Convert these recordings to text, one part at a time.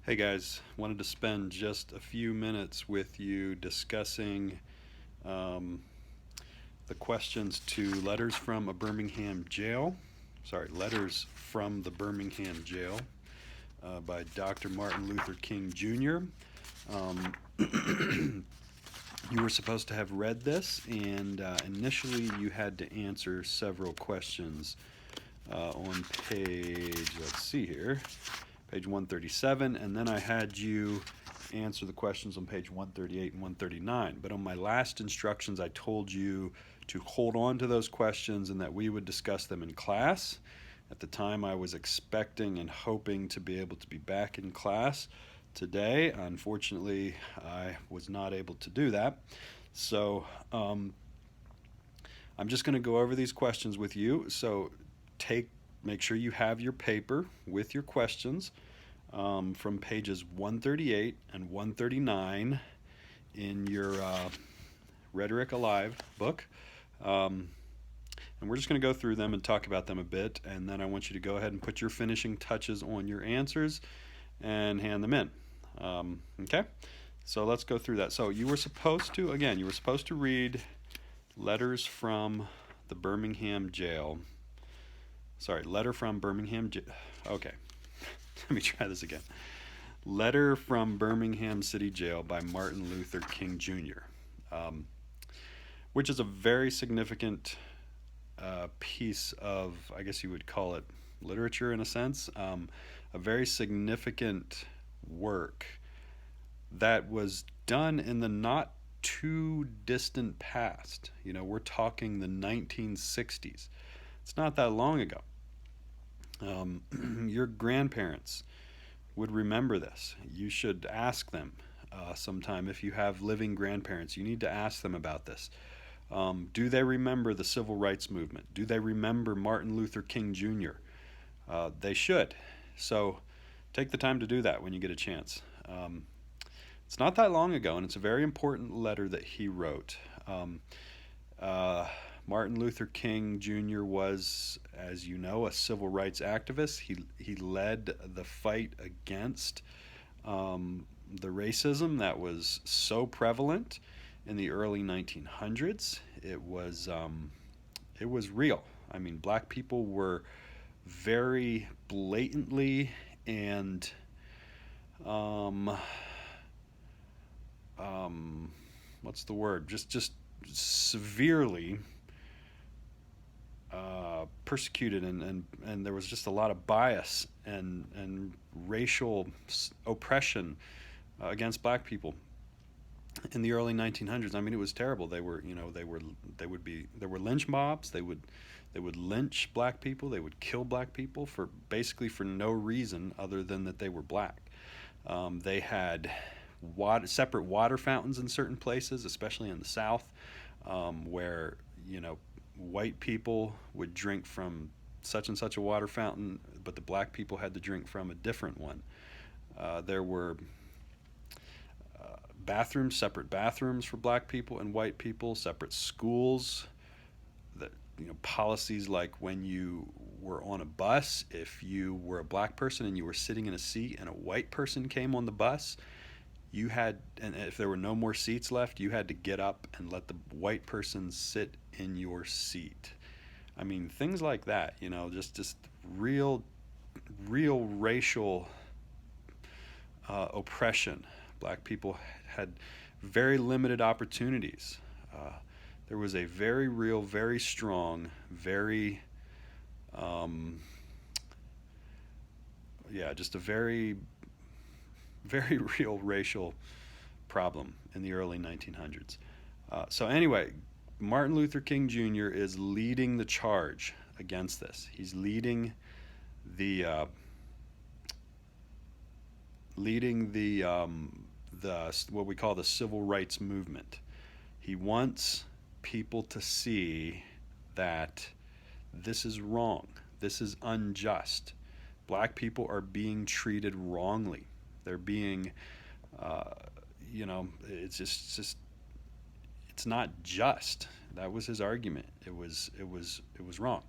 Hey guys, wanted to spend just a few minutes with you discussing um, the questions to letters from a Birmingham jail. Sorry, letters from the Birmingham jail by Dr. Martin Luther King Jr. You were supposed to have read this, and initially you had to answer several questions on let's see here, page 137, and then I had you answer the questions on page 138 and 139. But on my last instructions, I told you to hold on to those questions and that we would discuss them in class. At the time, I was expecting and hoping to be able to be back in class today. Unfortunately, I was not able to do that. So I'm just going to go over these questions with you. So make sure you have your paper with your questions from pages 138 and 139 in your Rhetoric Alive book. And we're just going to go through them and talk about them a bit, and then I want you to go ahead and put your finishing touches on your answers and hand them in. Okay? So let's go through that. So you were supposed to read letters from the Birmingham jail. Sorry, letter from Birmingham jail. Okay. Let me try this again. Letter from Birmingham City Jail by Martin Luther King Jr., which is a very significant piece of, I guess you would call it, literature in a sense, a very significant work that was done in the not too distant past. We're talking the 1960s. It's not that long ago. Your grandparents would remember this. You should ask them sometime. If you have living grandparents, you need to ask them about this. Do they remember the civil rights movement? Do they remember Martin Luther King Jr.? They should. So take the time to do that when you get a chance. It's not that long ago, and it's a very important letter that he wrote. Martin Luther King Jr. was, as you know, a civil rights activist. He led the fight against the racism that was so prevalent in the early 1900s. It was real. I mean, black people were very blatantly and what's the word? Just severely persecuted, and there was just a lot of bias and racial oppression against black people in the early 1900s. I mean, it was terrible. There were lynch mobs. They would lynch black people. They would kill black people for no reason other than that they were black. They had separate water fountains in certain places, especially in the South, where white people would drink from such and such a water fountain, but the black people had to drink from a different one. There were separate bathrooms for black people and white people, separate schools. Policies like when you were on a bus, if you were a black person and you were sitting in a seat and a white person came on the bus, and if there were no more seats left, you had to get up and let the white person sit in your seat. I mean, things like that, just real racial oppression. Black people had very limited opportunities. There was a very real, very strong, just a very, very real racial problem in the early 1900s. So anyway, Martin Luther King Jr. is leading the charge against this. He's leading the what we call the civil rights movement. He wants people to see that this is wrong. This is unjust. Black people are being treated wrongly. They're being, it's just it's not just. That was his argument. It was wrong.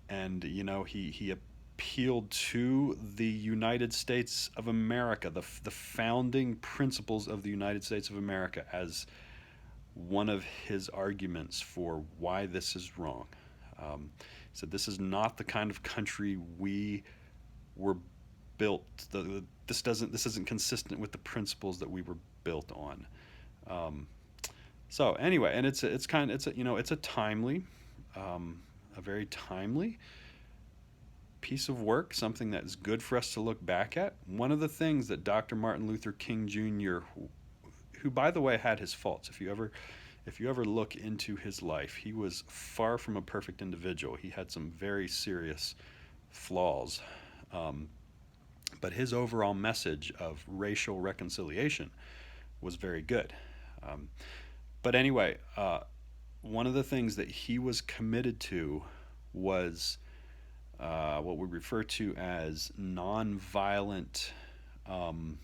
And he appealed to the United States of America, the founding principles of the United States of America, as one of his arguments for why this is wrong. He said, "This is not the kind of country we were built. This isn't consistent with the principles that we were built on." Um, so anyway, and it's a timely, a very timely piece of work, something that is good for us to look back at. One of the things that Dr. Martin Luther King Jr., who by the way had his faults, if you ever look into his life, he was far from a perfect individual. He had some very serious flaws. Um, but his overall message of racial reconciliation was very good. Um, but anyway, one of the things that he was committed to was what we refer to as nonviolent. Um,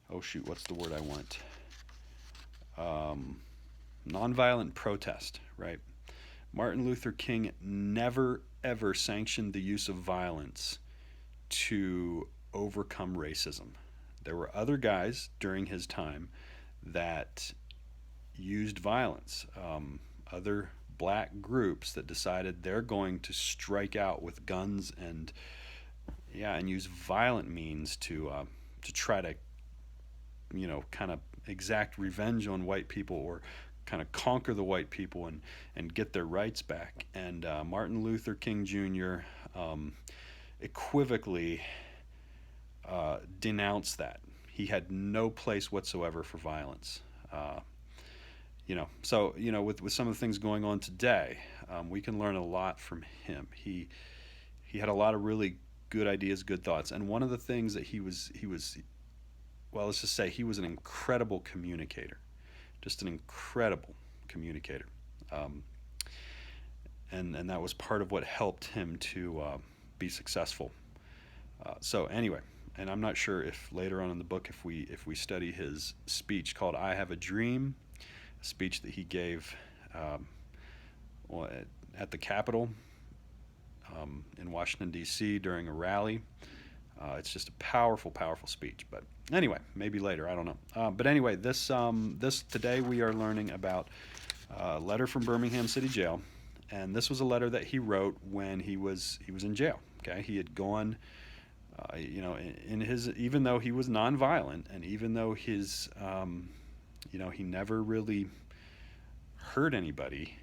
oh shoot, what's the word I want? Um, Nonviolent protest, right? Martin Luther King never ever sanctioned the use of violence to overcome racism. There were other guys during his time that used violence, other black groups that decided they're going to strike out with guns and use violent means to try to kind of exact revenge on white people, or kind of conquer the white people and get their rights back. And Martin Luther King Jr. Equivocally denounced that. He had no place whatsoever for violence. With some of the things going on today, we can learn a lot from him. He had a lot of really good ideas, good thoughts, and one of the things that he was well, let's just say he was an incredible communicator, just an incredible communicator, um, and that was part of what helped him to be successful. So anyway, and I'm not sure if later on in the book, if we study his speech called "I Have a Dream," a speech that he gave um, at the Capitol in Washington D.C. during a rally. It's just a powerful, powerful speech. But anyway, maybe later, I don't know. But anyway, this today we are learning about a letter from Birmingham City Jail, and this was a letter that he wrote when he was in jail. Okay, he had gone, in his, even though he was nonviolent, and even though his, he never really hurt anybody,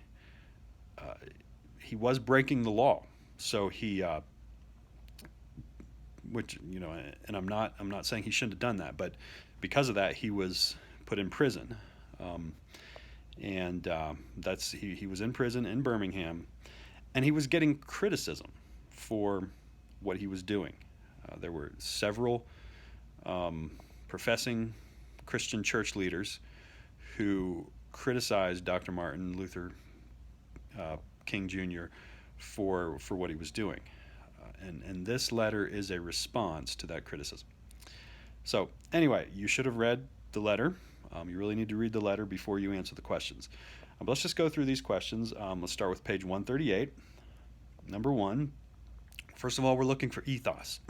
he was breaking the law. So he which and I'm not saying he shouldn't have done that, but because of that, he was put in prison, and that's he was in prison in Birmingham, and he was getting criticism for what he was doing. There were several professing Christian church leaders who criticized Dr. Martin Luther King Jr. for what he was doing. And this letter is a response to that criticism. So anyway, you should have read the letter. You really need to read the letter before you answer the questions. But let's just go through these questions. Let's start with page 138. Number one, first of all, we're looking for ethos.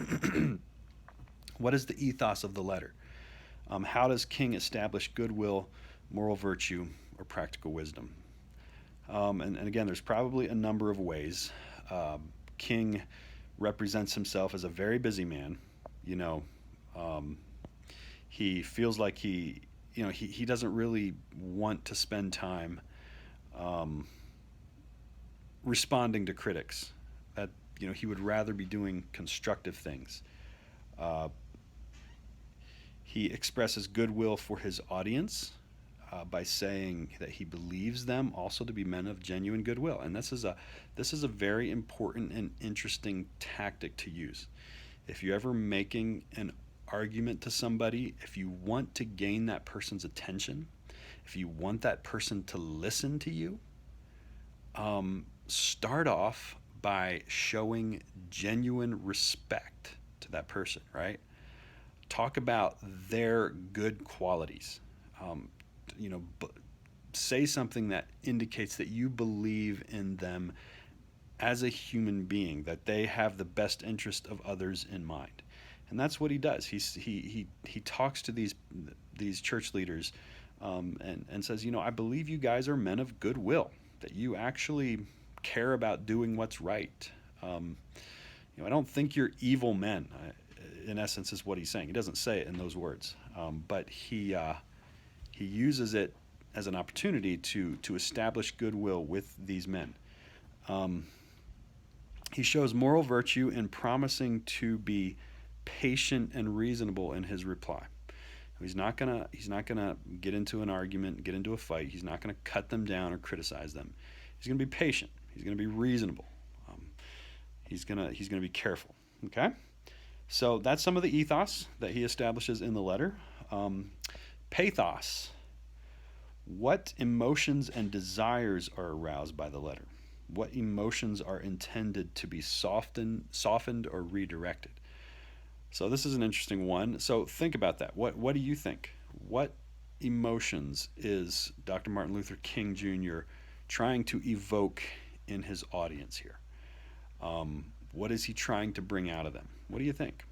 What is the ethos of the letter? How does King establish goodwill, moral virtue, or practical wisdom? And again, there's probably a number of ways. King represents himself as a very busy man. He feels like he doesn't really want to spend time responding to critics. That he would rather be doing constructive things. He expresses goodwill for his audience by saying that he believes them also to be men of genuine goodwill, and this is a very important and interesting tactic to use. If you're ever making an argument to somebody, if you want to gain that person's attention, if you want that person to listen to you, start off by showing genuine respect to that person, right? Talk about their good qualities. Say something that indicates that you believe in them as a human being, that they have the best interest of others in mind. And that's what he does. He talks to these church leaders, and says, I believe you guys are men of goodwill, that you actually care about doing what's right. I don't think you're evil men. In essence, is what he's saying. He doesn't say it in those words, but he uses it as an opportunity to establish goodwill with these men. He shows moral virtue in promising to be patient and reasonable in his reply. He's not gonna get into an argument, get into a fight. He's not gonna cut them down or criticize them. He's gonna be patient. He's gonna be reasonable. He's gonna be careful. Okay, so that's some of the ethos that he establishes in the letter. Pathos. What emotions and desires are aroused by the letter? What emotions are intended to be softened or redirected? So this is an interesting one. So think about that. What do you think? What emotions is Dr. Martin Luther King Jr. trying to evoke in his audience here? What is he trying to bring out of them? What do you think?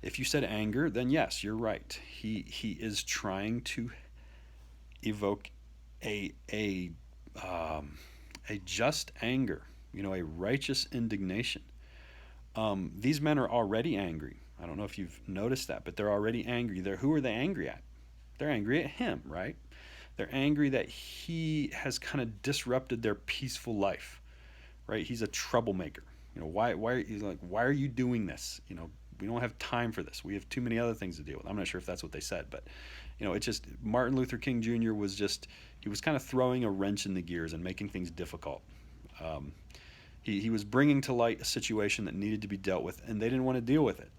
If you said anger, then yes, you're right. He is trying to evoke a just anger, a righteous indignation. These men are already angry. I don't know if you've noticed that, but they're already angry. Who are they angry at? They're angry at him, right? They're angry that he has kind of disrupted their peaceful life, right? He's a troublemaker. Why are you doing this? We don't have time for this. We have too many other things to deal with. I'm not sure if that's what they said, but it's just Martin Luther King Jr. he was kind of throwing a wrench in the gears and making things difficult. He was bringing to light a situation that needed to be dealt with, and they didn't want to deal with it,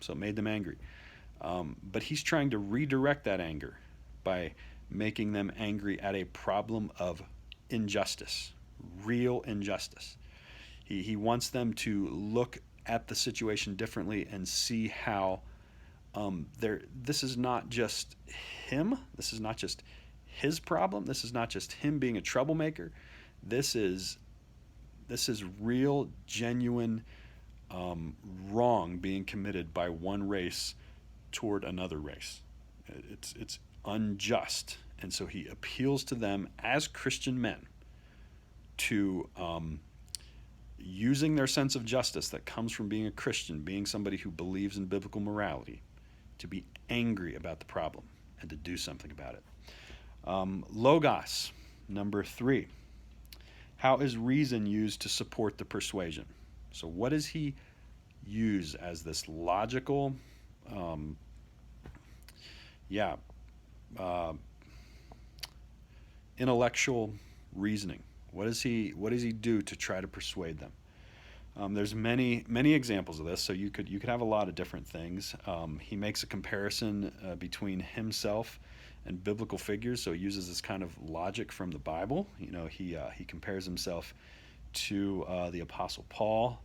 so it made them angry. But he's trying to redirect that anger by making them angry at a problem of injustice, real injustice. He wants them to look at the situation differently and see how this is not just him. This is not just his problem. This is not just him being a troublemaker. This is real, genuine wrong being committed by one race toward another race. It's unjust, and so he appeals to them as Christian men to using their sense of justice that comes from being a Christian, being somebody who believes in biblical morality, to be angry about the problem and to do something about it. Logos, number 3. How is reason used to support the persuasion? So what does he use as this logical, intellectual reasoning? What does he do to try to persuade them? There's many examples of this, so you could have a lot of different things. He makes a comparison between himself and biblical figures, so he uses this kind of logic from the Bible. He compares himself to the Apostle Paul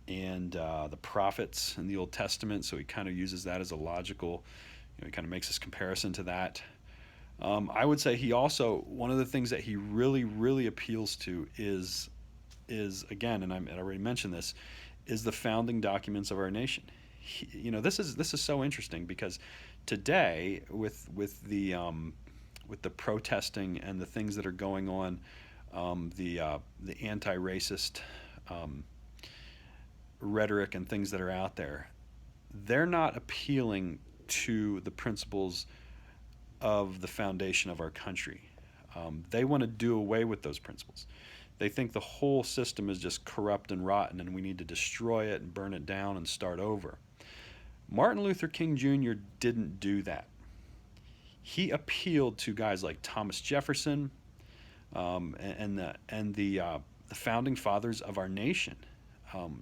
and the prophets in the Old Testament, so he kind of uses that as a logical. He kind of makes this comparison to that. I would say he also, one of the things that he really appeals to is again, and I already mentioned this, is the founding documents of our nation. This is so interesting because today with the protesting and the things that are going on, the anti-racist rhetoric and things that are out there, they're not appealing to the principles of the foundation of our country. They want to do away with those principles. They think the whole system is just corrupt and rotten and we need to destroy it and burn it down and start over. Martin Luther King Jr. didn't do that. He appealed to guys like Thomas Jefferson and the founding fathers of our nation.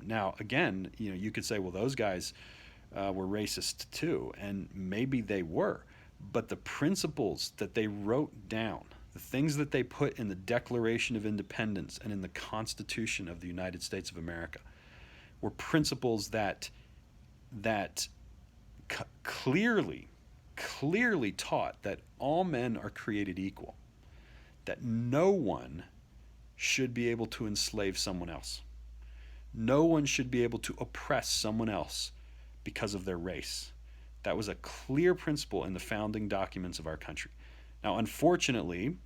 Now, again, you could say, well, those guys were racist too, and maybe they were. But the principles that they wrote down, the things that they put in the Declaration of Independence and in the Constitution of the United States of America, were principles that clearly taught that all men are created equal, that no one should be able to enslave someone else. No one should be able to oppress someone else because of their race. That was a clear principle in the founding documents of our country. Now, unfortunately,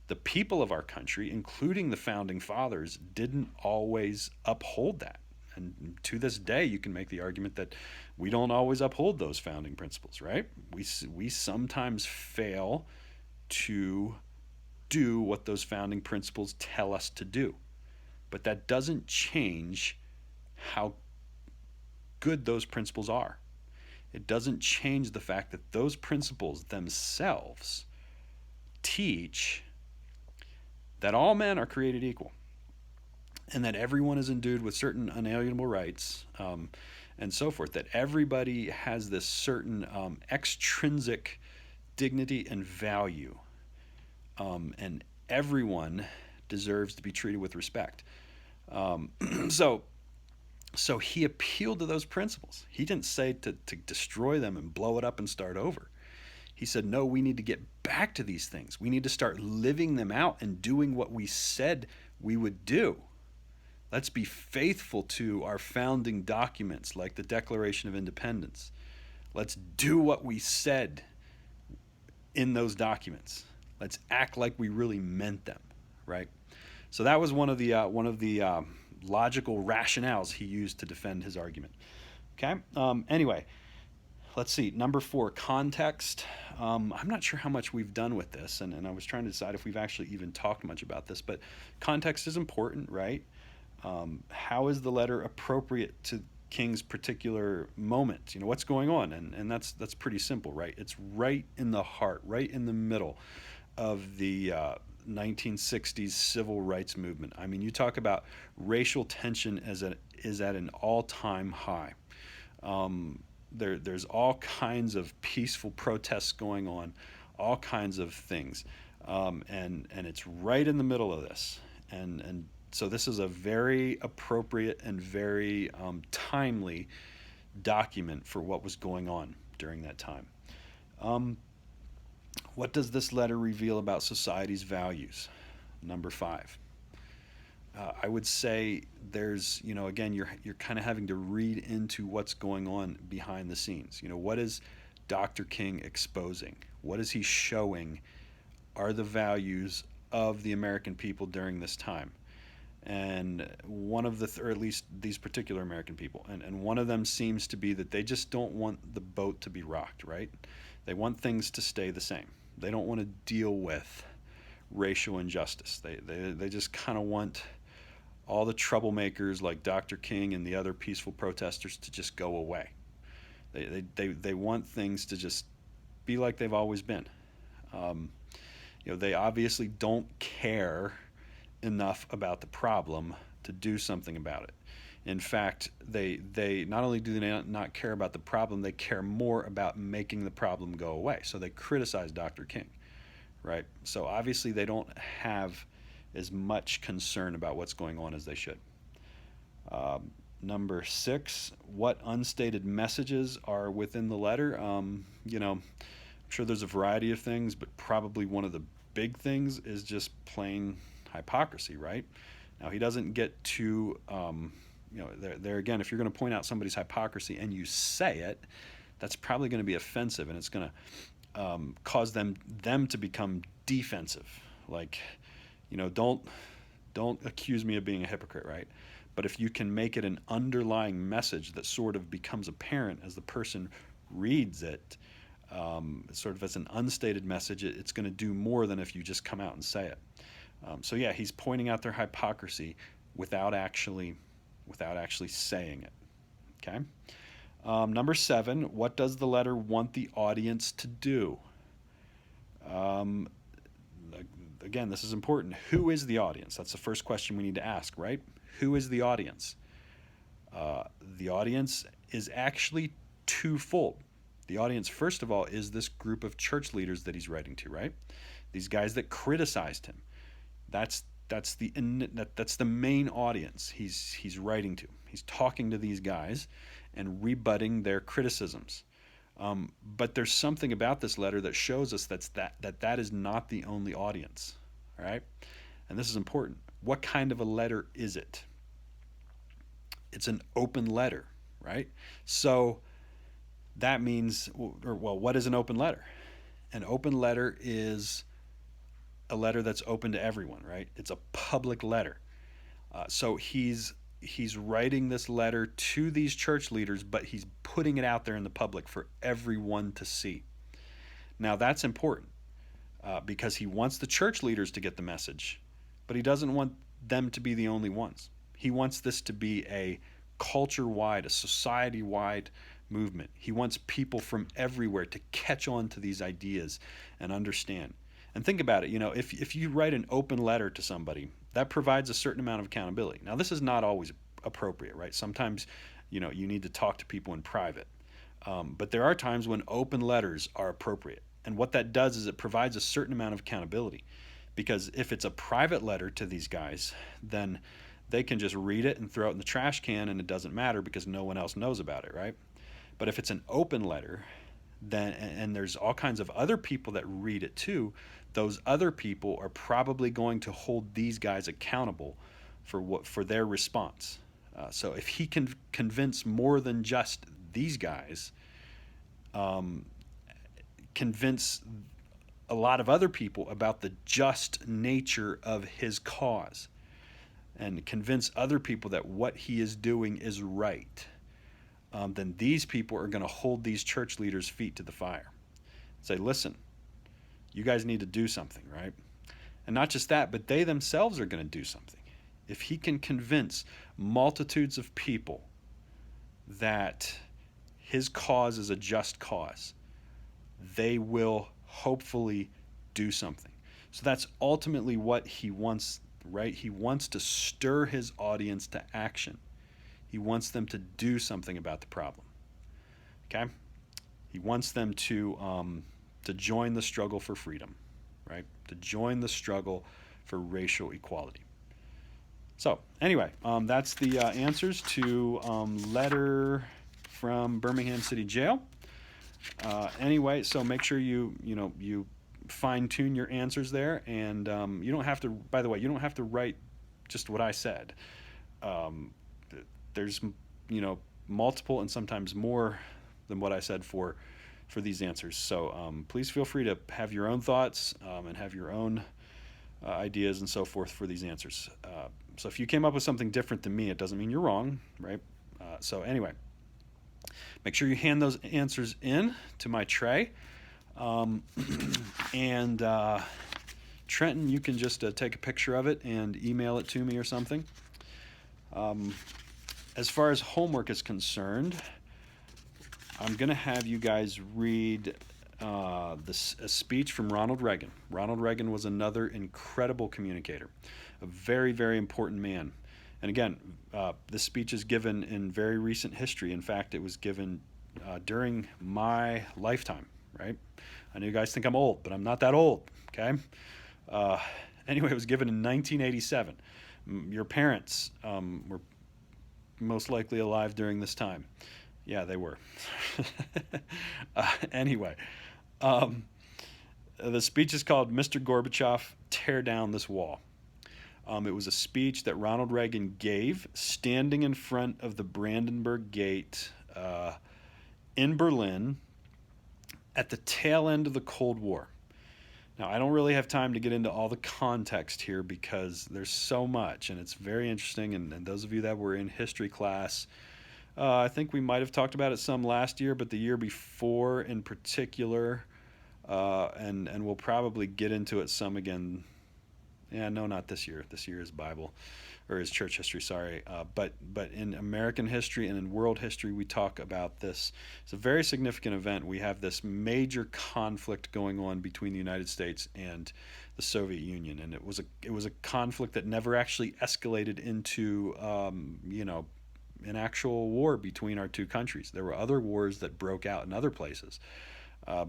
the people of our country, including the founding fathers, didn't always uphold that. And to this day, you can make the argument that we don't always uphold those founding principles, right? We sometimes fail to do what those founding principles tell us to do. But that doesn't change how good those principles are. It doesn't change the fact that those principles themselves teach that all men are created equal and that everyone is endued with certain unalienable rights, and so forth, that everybody has this certain extrinsic dignity and value, and everyone deserves to be treated with respect. Um, so so he appealed to those principles. He didn't say to destroy them and blow it up and start over. He said, no, we need to get back to these things. We need to start living them out and doing what we said we would do. Let's be faithful to our founding documents like the Declaration of Independence. Let's do what we said in those documents. Let's act like we really meant them, right? So that was one of the logical rationales he used to defend his argument. Okay. Anyway, let's see. Number 4, context. I'm not sure how much we've done with this, and I was trying to decide if we've actually even talked much about this, but context is important, right? How is the letter appropriate to King's particular moment? You know, what's going on? And that's pretty simple, right? It's right in the heart, right in the middle of the 1960s civil rights movement. I mean, you talk about racial tension is at an all-time high. There's all kinds of peaceful protests going on, all kinds of things, and it's right in the middle of this, and so this is a very appropriate and very timely document for what was going on during that time. Um, what does this letter reveal about society's values? Number 5. I would say there's, again, you're kind of having to read into what's going on behind the scenes. What is Dr. King exposing? What is he showing are the values of the American people during this time? And one of the, or at least these particular American people, and one of them seems to be that they just don't want the boat to be rocked, right? They want things to stay the same. They don't want to deal with racial injustice. They just kind of want all the troublemakers like Dr. King and the other peaceful protesters to just go away. They want things to just be like they've always been. They obviously don't care enough about the problem to do something about it. In fact, they not only do they not care about the problem, they care more about making the problem go away. So they criticize Dr. King, right? So obviously they don't have as much concern about what's going on as they should. Number 6, what unstated messages are within the letter? I'm sure there's a variety of things, but probably one of the big things is just plain hypocrisy, right? Now, he doesn't get to, there again, if you're going to point out somebody's hypocrisy and you say it, that's probably going to be offensive, and it's going to cause them to become defensive. Like, don't accuse me of being a hypocrite, right? But if you can make it an underlying message that sort of becomes apparent as the person reads it, sort of as an unstated message, it's going to do more than if you just come out and say it. So yeah, he's pointing out their hypocrisy without actually saying it. Okay. Number 7, what does the letter want the audience to do? Again, this is important. Who is the audience? That's the first question we need to ask, right? Who is the audience? The audience is actually twofold. The audience, first of all, is this group of church leaders that he's writing to, right? These guys that criticized him. That's the main audience he's writing to. He's talking to these guys and rebutting their criticisms. But there's something about this letter that shows us that is not the only audience. All right, and this is important. What kind of a letter is it? It's an open letter, right? So that means, or well, what is an open letter? An open letter is a letter that's open to everyone, right? It's a public letter. So he's writing this letter to these church leaders, but he's putting it out there in the public for everyone to see. Now that's important because he wants the church leaders to get the message, but he doesn't want them to be the only ones. He wants this to be a culture-wide, a society-wide movement. He wants people from everywhere to catch on to these ideas and understand. And think about it, if you write an open letter to somebody, that provides a certain amount of accountability. Now, this is not always appropriate, right? Sometimes, you need to talk to people in private. But there are times when open letters are appropriate. And what that does is it provides a certain amount of accountability. Because if it's a private letter to these guys, then they can just read it and throw it in the trash can and it doesn't matter because no one else knows about it, right? But if it's an open letter, then and there's all kinds of other people that read it too, those other people are probably going to hold these guys accountable for their response. So if he can convince more than just these guys, convince a lot of other people about the just nature of his cause, and convince other people that what he is doing is right, then these people are going to hold these church leaders' feet to the fire. Say, listen, you guys need to do something, right? And not just that, but they themselves are going to do something. If he can convince multitudes of people that his cause is a just cause, they will hopefully do something. So that's ultimately what he wants, right? He wants to stir his audience to action. He wants them to do something about the problem. Okay? He wants them to join the struggle for freedom, right? To join the struggle for racial equality. So anyway, that's the answers to letter from Birmingham City Jail. Anyway, so make sure you fine tune your answers there, and you don't have to. By the way, you don't have to write just what I said. There's multiple and sometimes more than what I said for these answers. So please feel free to have your own thoughts and have your own ideas and so forth for these answers. So if you came up with something different than me, it doesn't mean you're wrong, right? So anyway, make sure you hand those answers in to my tray. And Trenton, you can just take a picture of it and email it to me or something. As far as homework is concerned, I'm going to have you guys read a speech from Ronald Reagan. Ronald Reagan was another incredible communicator, a very, very important man. And again, this speech is given in very recent history. In fact, it was given during my lifetime, right? I know you guys think I'm old, but I'm not that old, okay? Anyway, it was given in 1987. Your parents were most likely alive during this time. Yeah, they were. Anyway, the speech is called Mr. Gorbachev, Tear Down This Wall. It was a speech that Ronald Reagan gave standing in front of the Brandenburg Gate in Berlin at the tail end of the Cold War. Now, I don't really have time to get into all the context here because there's so much, and it's very interesting. And those of you that were in history class, I think we might have talked about it some last year, but the year before in particular, and we'll probably get into it some again. Yeah, no, not this year. This year is Bible, or is church history, sorry. But in American history and in world history, we talk about this. It's a very significant event. We have this major conflict going on between the United States and the Soviet Union, and it was a conflict that never actually escalated into an actual war between our two countries. There were other wars that broke out in other places.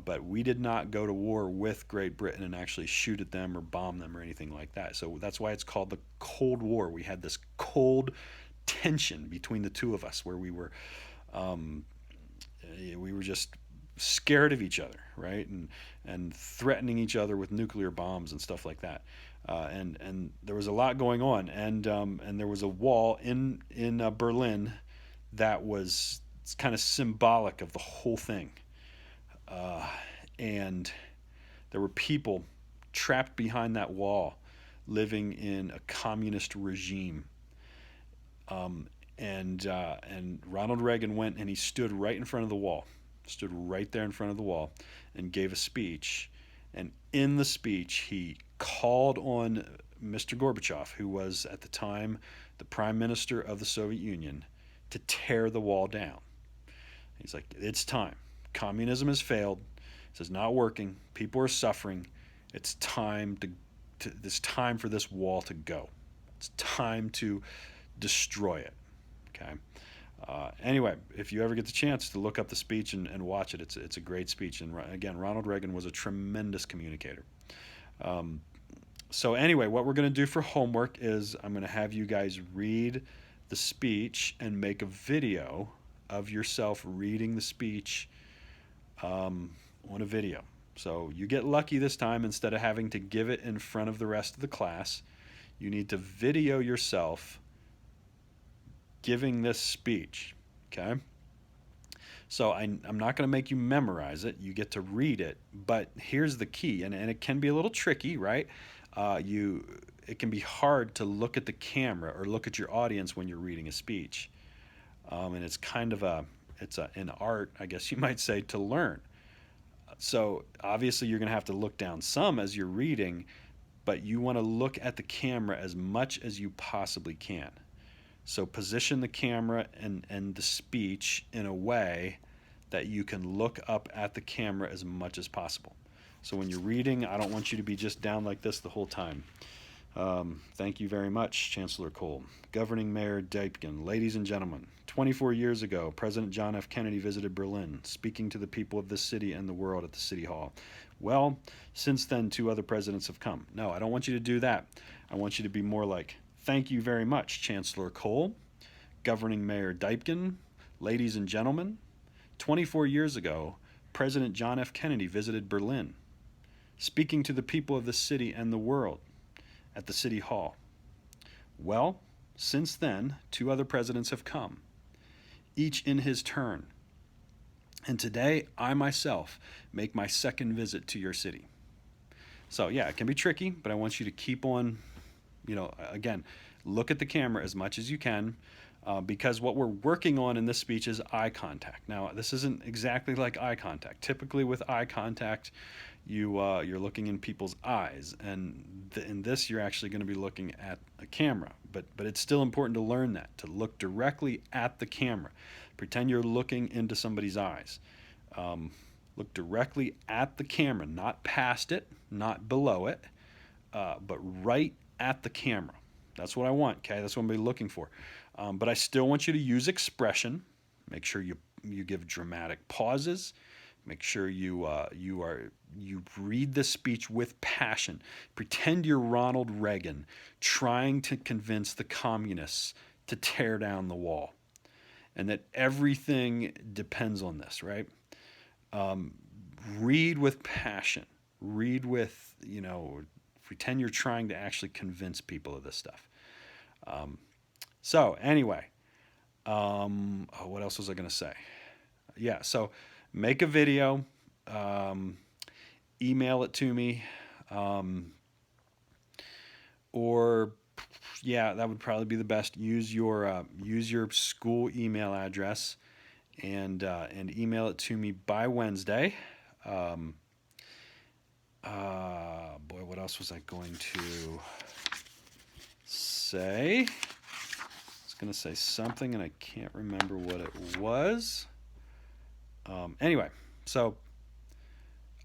But we did not go to war with Great Britain and actually shoot at them or bomb them or anything like that. So that's why it's called the Cold War. We had this cold tension between the two of us where we were just scared of each other, right? And threatening each other with nuclear bombs and stuff like that. and there was a lot going on, and there was a wall in Berlin that was kind of symbolic of the whole thing, uh, and there were people trapped behind that wall, living in a communist regime. Um, and Ronald Reagan went and he stood right in front of the wall, stood right there in front of the wall, and gave a speech. And in the speech, he called on Mr. Gorbachev, who was at the time the prime minister of the Soviet Union, to tear the wall down. He's like, it's time. Communism has failed. It's not working. People are suffering. It's time it's time for this wall to go. It's time to destroy it. Okay. Anyway, if you ever get the chance to look up the speech and watch it, it's a great speech. And again, Ronald Reagan was a tremendous communicator. Um, so anyway, what we're going to do for homework is I'm going to have you guys read the speech and make a video of yourself reading the speech on a video. So you get lucky this time. Instead of having to give it in front of the rest of the class, you need to video yourself giving this speech. Okay? So I'm not going to make you memorize it. You get to read it. But here's the key, and it can be a little tricky, right? It can be hard to look at the camera or look at your audience when you're reading a speech. And it's kind of an art, I guess you might say, to learn. So obviously you're going to have to look down some as you're reading, but you want to look at the camera as much as you possibly can. So position the camera and the speech in a way that you can look up at the camera as much as possible. So when you're reading, I don't want you to be just down like this the whole time. Thank you very much, Chancellor Cole. Governing Mayor Deipkin, ladies and gentlemen, 24 years ago, President John F. Kennedy visited Berlin, speaking to the people of this city and the world at the City Hall. Well, since then, 2 other presidents have come. No, I don't want you to do that. I want you to be more like, thank you very much, Chancellor Cole, Governing Mayor Deipkin, ladies and gentlemen, 24 years ago, President John F. Kennedy visited Berlin, speaking to the people of the city and the world at the City Hall. Well, since then, 2 other presidents have come, each in his turn. And today, I myself make my 2nd visit to your city. So yeah, it can be tricky, but I want you to keep on, again, look at the camera as much as you can, because what we're working on in this speech is eye contact. Now, this isn't exactly like eye contact. Typically with eye contact, you're looking in people's eyes, and in this you're actually going to be looking at a camera. But it's still important to learn that, to look directly at the camera. Pretend you're looking into somebody's eyes. Look directly at the camera, not past it, not below it, but right at the camera. That's what I want, okay? That's what I'm going to be looking for. But I still want you to use expression. Make sure you give dramatic pauses. Make sure you read the speech with passion. Pretend you're Ronald Reagan trying to convince the communists to tear down the wall, and that everything depends on this, right? Read with passion. Read with, pretend you're trying to actually convince people of this stuff. So anyway, what else was I going to say? Yeah, so make a video, email it to me, or yeah, that would probably be the best. Use your school email address and email it to me by Wednesday. Boy, what else was I going to say? I was going to say something and I can't remember what it was. Anyway, so,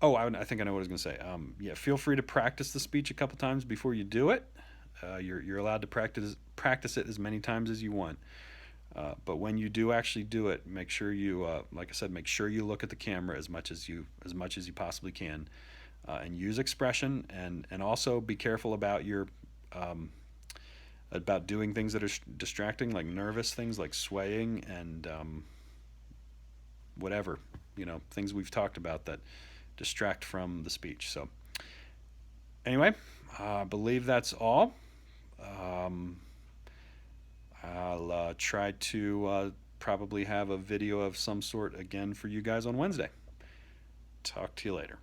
I think I know what I was going to say. Yeah, feel free to practice the speech a couple times before you do it. You're allowed to practice it as many times as you want. But when you do actually do it, make sure you, like I said, make sure you look at the camera as much as you possibly can, and use expression, and also be careful about about doing things that are distracting, like nervous things like swaying and whatever, things we've talked about that distract from the speech. So anyway, I believe that's all. Um, I'll try to probably have a video of some sort again for you guys on Wednesday. Talk to you later.